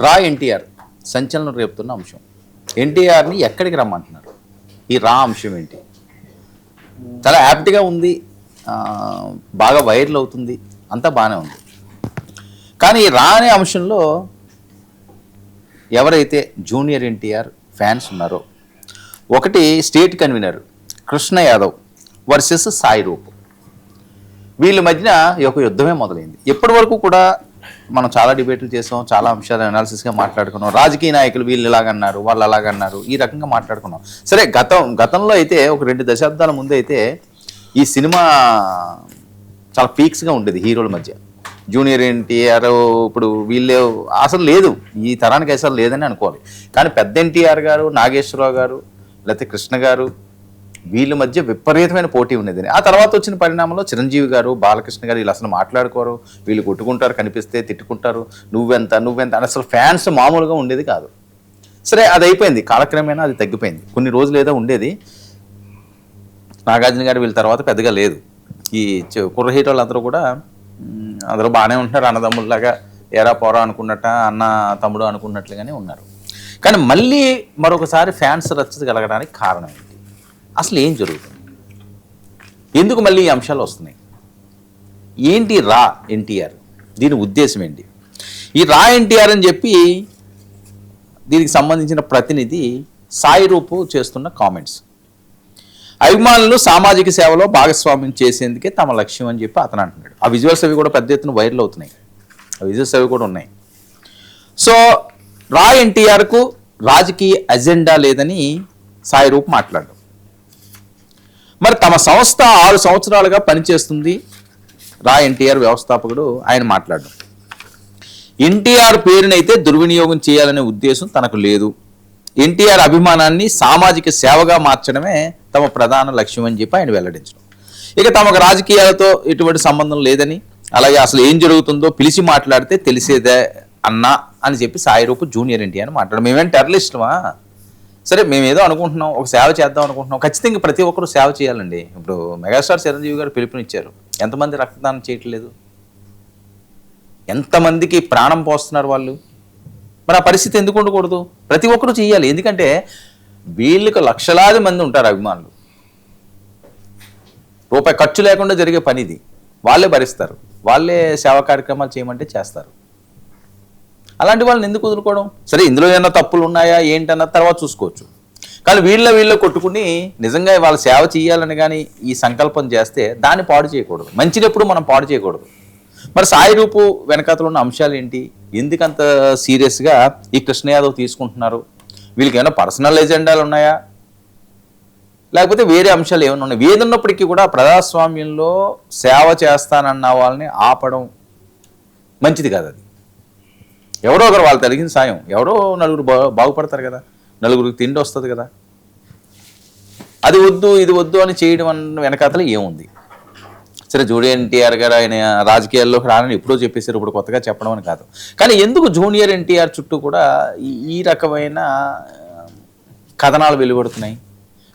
రా ఎన్టీఆర్ సంచలనం రేపుతున్న అంశం. ఎన్టీఆర్ని ఎక్కడికి రమ్మంటున్నారు? ఈ రా అంశం ఏంటి? చాలా యాప్ట్గా ఉంది, బాగా వైరల్ అవుతుంది, అంతా బాగానే ఉంది. కానీ ఈ రా అనే అంశంలో ఎవరైతే జూనియర్ ఎన్టీఆర్ ఫ్యాన్స్ ఉన్నారో, ఒకటి state convener Krishna Yadav versus Sai Roop, వీళ్ళ మధ్యన ఈ యొక్క యుద్ధమే మొదలైంది. ఇప్పటి వరకు కూడా మనం చాలా డిబేట్లు చేసాం, చాలా అంశాలు అనాలిసిస్గా మాట్లాడుకున్నాం. రాజకీయ నాయకులు వీళ్ళు ఇలాగన్నారు, వాళ్ళు అలాగన్నారు, ఈ రకంగా మాట్లాడుకున్నాం. సరే, గతంలో అయితే ఒక 2 దశాబ్దాల ముందు అయితే ఈ సినిమా చాలా పీక్స్గా ఉండేది హీరోల మధ్య. జూనియర్ ఎన్టీఆర్ ఇప్పుడు వీళ్ళే అసలు లేదు, ఈ తరానికి అసలు లేదని అనుకోవాలి. కానీ పెద్ద ఎన్టీఆర్ గారు, నాగేశ్వరరావు గారు, లేకపోతే కృష్ణ గారు, వీళ్ళ మధ్య విపరీతమైన పోటీ ఉండేది. ఆ తర్వాత వచ్చిన పరిణామంలో చిరంజీవి గారు, బాలకృష్ణ గారు వీళ్ళు అసలు మాట్లాడుకోరు, వీళ్ళు కొట్టుకుంటారు, కనిపిస్తే తిట్టుకుంటారు, నువ్వెంత అని అసలు ఫ్యాన్స్ మామూలుగా ఉండేది కాదు. సరే, అది అయిపోయింది, కాలక్రమేణా అది తగ్గిపోయింది. కొన్ని రోజులు ఏదో ఉండేది. నాగార్జున గారు వీళ్ళ తర్వాత పెద్దగా లేదు. ఈ కుర్ర హీరోలు అందరూ కూడా అందరూ బాగానే ఉంటున్నారు, అన్నదమ్ముల్లాగా ఏరా పోరా అనుకున్నట్ట, అన్న తమ్ముడు అనుకున్నట్లుగానే ఉన్నారు. కానీ మళ్ళీ మరొకసారి ఫ్యాన్స్ రచ్చ కలగడానికి కారణం ఏంటి? అసలు ఏం జరుగుతుంది? ఎందుకు మళ్ళీ ఈ అంశాలు వస్తున్నాయి? ఏంటి రా ఎన్టీఆర్? దీని ఉద్దేశం ఏంటి? ఈ రా ఎన్టీఆర్ అని చెప్పి దీనికి సంబంధించిన ప్రతినిధి సాయి రూపు చేస్తున్న కామెంట్స్, అభిమానులను సామాజిక సేవలో భాగస్వామ్యం చేసేందుకే తమ లక్ష్యం అని చెప్పి అతను అంటున్నాడు. ఆ విజువల్స్ అవి కూడా పెద్ద ఎత్తున వైరల్ అవుతున్నాయి, ఆ విజువల్స్ అవి కూడా ఉన్నాయి. సో రా ఎన్టీఆర్కు రాజకీయ అజెండా లేదని సాయి రూప్ మాట్లాడారు. మరి తమ సంస్థ 6 సంవత్సరాలుగా పనిచేస్తుంది రా ఎన్టీఆర్ వ్యవస్థాపకుడు ఆయన మాట్లాడడం, ఎన్టీఆర్ పేరునైతే దుర్వినియోగం చేయాలనే ఉద్దేశం తనకు లేదు, ఎన్టీఆర్ అభిమానాన్ని సామాజిక సేవగా మార్చడమే తమ ప్రధాన లక్ష్యం అని చెప్పి ఆయన వెల్లడించడం. ఇక తమకు రాజకీయాలతో ఎటువంటి సంబంధం లేదని, అలాగే అసలు ఏం జరుగుతుందో పిలిచి మాట్లాడితే తెలిసేదే అన్నా అని చెప్పి సాయి రూపు జూనియర్ ఎన్టీఆర్ మాట్లాడడం. మేమేం టెర్రరిస్టుమా? సరే, మేము ఏదో అనుకుంటున్నాం, ఒక సేవ చేద్దాం అనుకుంటున్నాం. ఖచ్చితంగా ప్రతి ఒక్కరు సేవ చేయాలండి. ఇప్పుడు మెగాస్టార్ చిరంజీవి గారు పిలుపునిచ్చారు, ఎంతమంది రక్తదానం చేయట్లేదు? ఎంతమందికి ప్రాణం పోస్తున్నారు వాళ్ళు? మరి ఆ పరిస్థితి ఎందుకు ఉండకూడదు? ప్రతి ఒక్కరూ చేయాలి. ఎందుకంటే వీళ్ళకి లక్షలాది మంది ఉంటారు అభిమానులు, రూపాయి ఖర్చు లేకుండా జరిగే పని ఇది. వాళ్ళే భరిస్తారు, వాళ్ళే సేవా కార్యక్రమాలు చేయమంటే చేస్తారు. అలాంటి వాళ్ళని ఎందుకు వదులుకోవడం? సరే, ఇందులో ఏమైనా తప్పులు ఉన్నాయా ఏంటన్న తర్వాత చూసుకోవచ్చు. కానీ వీళ్ళ కొట్టుకుని నిజంగా వాళ్ళ సేవ చేయాలని కానీ ఈ సంకల్పం చేస్తే దాన్ని పాడు చేయకూడదు, మంచినప్పుడు మనం పాడు చేయకూడదు. మరి సాయి రూపు వెనకాతలో ఉన్న అంశాలు ఏంటి? ఎందుకంత సీరియస్గా ఈ కృష్ణ యాదవ్ తీసుకుంటున్నారు? వీళ్ళకి ఏమైనా పర్సనల్ ఎజెండాలు ఉన్నాయా, లేకపోతే వేరే అంశాలు ఏమైనా ఉన్నాయి? ఏదున్నప్పటికీ కూడా ప్రజాస్వామ్యంలో సేవ చేస్తానన్న వాళ్ళని ఆపడం మంచిది కాదు. అది ఎవరో ఒకరు వాళ్ళు తగిన సాయం, ఎవరో నలుగురు బాగుపడతారు కదా, నలుగురికి తిండి వస్తుంది కదా. అది వద్దు ఇది వద్దు అని చేయడం అన్న వెనకాతల ఏముంది? సరే, జూనియర్ ఎన్టీఆర్ గారు ఆయన రాజకీయాల్లోకి రానని ఎప్పుడో చెప్పేశారు, ఇప్పుడు కొత్తగా చెప్పడం అని కాదు. కానీ ఎందుకు జూనియర్ ఎన్టీఆర్ చుట్టూ కూడా ఈ రకమైన కథనాలు వెలువడుతున్నాయి?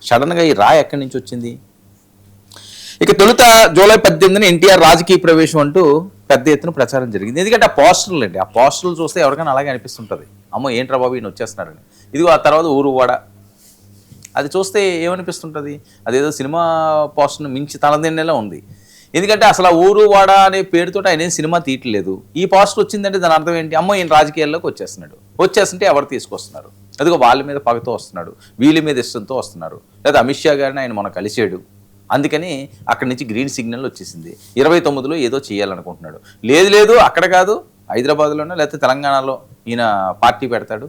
సడన్గా ఈ రా ఎక్కడి నుంచి వచ్చింది? ఇక తొలుత జూలై 18న ఎన్టీఆర్ రాజకీయ ప్రవేశం అంటూ పెద్ద ఎత్తున ప్రచారం జరిగింది. ఎందుకంటే ఆ పోస్టర్లు అండి, ఆ పోస్టర్లు చూస్తే ఎవరికైనా అలాగే అనిపిస్తుంటుంది, అమ్మో ఏంట్రా బాబు ఈయన వచ్చేస్తున్నారని. ఇదిగో ఆ తర్వాత ఊరువాడ, అది చూస్తే ఏమనిపిస్తుంటుంది? అదేదో సినిమా పోస్టర్ను మించి తలదిన్నేలా ఉంది. ఎందుకంటే అసలు ఆ ఊరువాడ అనే పేరుతో ఆయన సినిమా తీయట్లేదు. ఈ పోస్టర్ వచ్చిందంటే దాని అర్థం ఏంటి? అమ్మో ఈయన రాజకీయాల్లోకి వచ్చేస్తున్నాడు. వచ్చేస్తుంటే ఎవరు తీసుకొస్తున్నారు? అదిగో వాళ్ళ మీద పగతో వస్తున్నాడు, వీళ్ళ మీద ఇష్టంతో వస్తున్నారు. లేదా అమిత్ షా గారిని ఆయన మొన్న కలిసాడు, అందుకని అక్కడి నుంచి గ్రీన్ సిగ్నల్ వచ్చేసింది. 29లో ఏదో చేయాలనుకుంటున్నాడు. లేదు అక్కడ కాదు, హైదరాబాద్లోనే లేకపోతే తెలంగాణలో ఈయన పార్టీ పెడతాడు.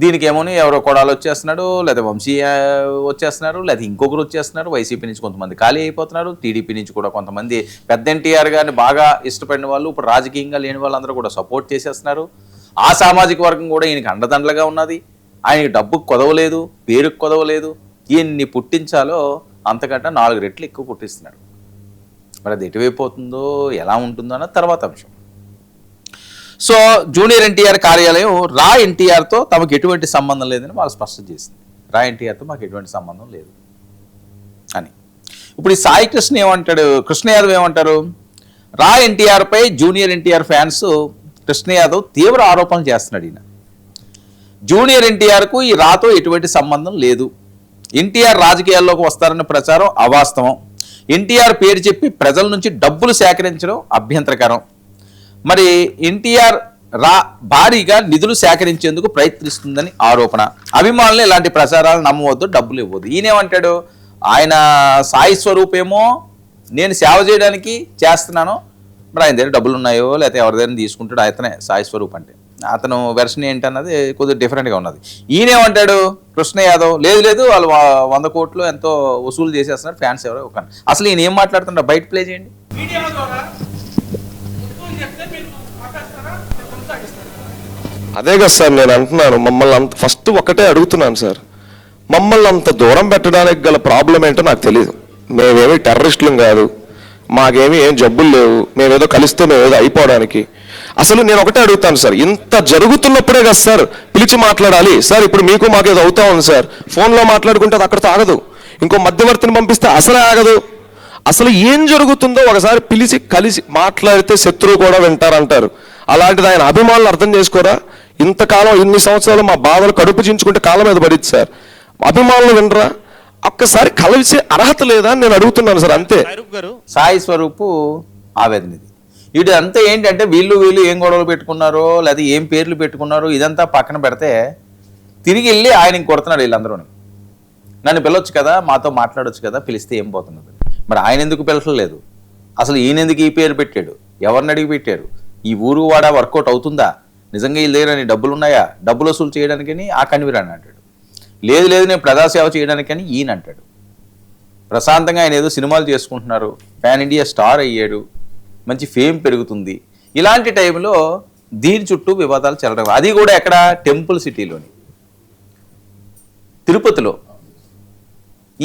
దీనికి ఏమోని ఎవరో కొడాలు వచ్చేస్తున్నాడు, లేదా వంశీ వచ్చేస్తున్నారు, లేదా ఇంకొకరు వచ్చేస్తున్నారు. వైసీపీ నుంచి కొంతమంది ఖాళీ అయిపోతున్నారు, టీడీపీ నుంచి కూడా కొంతమంది పెద్ద ఎన్టీఆర్ గారిని బాగా ఇష్టపడిన వాళ్ళు, ఇప్పుడు రాజకీయంగా లేని వాళ్ళందరూ కూడా సపోర్ట్ చేసేస్తున్నారు. ఆ సామాజిక వర్గం కూడా ఈయనకి అండదండలుగా ఉన్నది. ఆయనకి డబ్బుకు కొదవలేదు, పేరుకు కొదవలేదు. ఎన్ని పుట్టించాలో అంతకంటే 4 రెట్లు ఎక్కువ పుట్టిస్తున్నాడు. మరి అది ఎటువైపు అవుతుందో, ఎలా ఉంటుందో అన్నది తర్వాత అంశం. సో జూనియర్ ఎన్టీఆర్ కార్యాలయం రా ఎన్టీఆర్తో తమకు ఎటువంటి సంబంధం లేదని వాళ్ళు స్పష్టం చేసింది. రా ఎన్టీఆర్తో మాకు ఎటువంటి సంబంధం లేదు అని. ఇప్పుడు ఈ సాయి కృష్ణ యాదవ్ ఏమంటారు? రా ఎన్టీఆర్పై జూనియర్ ఎన్టీఆర్ ఫ్యాన్స్ కృష్ణ యాదవ్ తీవ్ర ఆరోపణలు చేస్తున్నాడు. ఈయన జూనియర్ ఎన్టీఆర్కు ఈ రాతో ఎటువంటి సంబంధం లేదు, ఎన్టీఆర్ రాజకీయాల్లోకి వస్తారన్న ప్రచారం అవాస్తవం, ఎన్టీఆర్ పేరు చెప్పి ప్రజల నుంచి డబ్బులు సేకరించడం అభ్యంతరకరం, మరి ఎన్టీఆర్ భారీగా నిధులు సేకరించేందుకు ప్రయత్నిస్తుందని ఆరోపణ, అభిమానులు ఇలాంటి ప్రచారాలు నమ్మవద్దు, డబ్బులు ఇవ్వద్దు. ఈయనేమంటాడు, ఆయన సాయి స్వరూపేమో నేను సేవ చేయడానికి చేస్తున్నాను, మరి ఆయన దగ్గర డబ్బులు ఉన్నాయో లేకపోతే ఎవరి దగ్గర తీసుకుంటాడు, అతనే సాయి స్వరూప్ అంటే. అతను వెర్షన్ ఏంటన్నది కొద్దిగా డిఫరెంట్గా ఉన్నది. ఈయనేమంటాడు కృష్ణ యాదవ్, లేదు వాళ్ళు 100 కోట్లు ఎంతో వసూలు చేసేస్తున్నారు, ఫ్యాన్స్ ఎవరో ఒక. అసలు ఈయన ఏం మాట్లాడుతున్నారు బయట ప్లే చేయండి. అదే కదా సార్ నేను అంటున్నాను, మమ్మల్ని అంత ఫస్ట్ ఒకటే అడుగుతున్నాను సార్, మమ్మల్ని అంత దూరం పెట్టడానికి గల ప్రాబ్లం ఏంటో నాకు తెలియదు. మేమేమి టెర్రరిస్టులం కాదు, మాకేమి ఏం జబ్బులు లేవు, మేమేదో కలిస్తే మేమేదో అయిపోవడానికి. అసలు నేను ఒకటే అడుగుతాను సార్, ఇంత జరుగుతున్నప్పుడే కదా సార్ పిలిచి మాట్లాడాలి. సార్ ఇప్పుడు మీకు మాకేదో అవుతా ఉంది సార్, ఫోన్లో మాట్లాడుకుంటే అది అక్కడితో ఆగదు, ఇంకో మధ్యవర్తిని పంపిస్తే అసలే ఆగదు. అసలు ఏం జరుగుతుందో ఒకసారి పిలిచి కలిసి మాట్లాడితే శత్రువు కూడా వింటారంటారు. అలాంటిది ఆయన అభిమానులు అర్థం చేసుకోరా? ఇంతకాలం ఇన్ని సంవత్సరాలు మా బాధలు కడుపు చించుకుంటే కాలం మీద పడింది సార్, అభిమానులు వినరా? ఒక్కసారి కలిసే అర్హత లేదా అని నేను అడుగుతున్నాను సార్, అంతే. సాయి స్వరూపు ఆవేదన ఇది. వీడు అంతా ఏంటంటే వీళ్ళు ఏం గొడవలు పెట్టుకున్నారో లేదా ఏం పేర్లు పెట్టుకున్నారో ఇదంతా పక్కన పెడితే తిరిగి వెళ్ళి ఆయనకి కొడుతున్నాడు. వీళ్ళందరూ నన్ను పిలవచ్చు కదా, మాతో మాట్లాడవచ్చు కదా, పిలిస్తే ఏం పోతున్నది. మరి ఆయన ఎందుకు పిలచలేదు? అసలు ఈయన ఎందుకు ఈ పేరు పెట్టాడు? ఎవరిని అడిగి పెట్టారు? ఈ ఊరు వాడ వర్కౌట్ అవుతుందా? నిజంగా వీళ్ళ దగ్గర డబ్బులు ఉన్నాయా? డబ్బులు వసూలు చేయడానికని ఆ కన్వీర్ అని అంటాడు. లేదు నేను ప్రజాసేవ చేయడానికని ఈయన అంటాడు. ప్రశాంతంగా ఆయన ఏదో సినిమాలు చేసుకుంటున్నారు, పాన్ ఇండియా స్టార్ అయ్యాడు, మంచి ఫేమ్ పెరుగుతుంది. ఇలాంటి టైంలో దీని చుట్టూ వివాదాలు చెల్లడం, అది కూడా ఎక్కడ? టెంపుల్ సిటీలోని తిరుపతిలో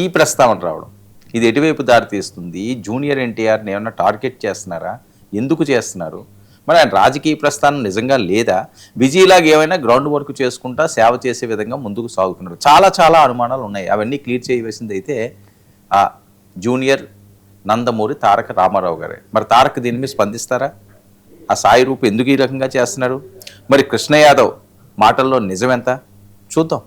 ఈ ప్రస్తావన రావడం, ఇది ఎటువైపు దారితీస్తుంది? జూనియర్ ఎన్టీఆర్ని ఏమన్నా టార్గెట్ చేస్తున్నారా? ఎందుకు చేస్తున్నారు? మరి ఆయన రాజకీయ ప్రస్థానం నిజంగా లేదా? విజయ్లాగా ఏమైనా గ్రౌండ్ వర్క్ చేసుకుంటా సేవ చేసే విధంగా ముందుకు సాగుతున్నారు. చాలా అనుమానాలు ఉన్నాయి. అవన్నీ క్లియర్ చేయవలసింది అయితే ఆ జూనియర్ నందమూరి తారక రామారావు గారే. మరి తారక్ దీని మీద స్పందిస్తారా? ఆ సాయి రూప్ ఎందుకు ఈ రకంగా చేస్తున్నారు? మరి కృష్ణ యాదవ్ మాటల్లో నిజమెంత? చూద్దాం.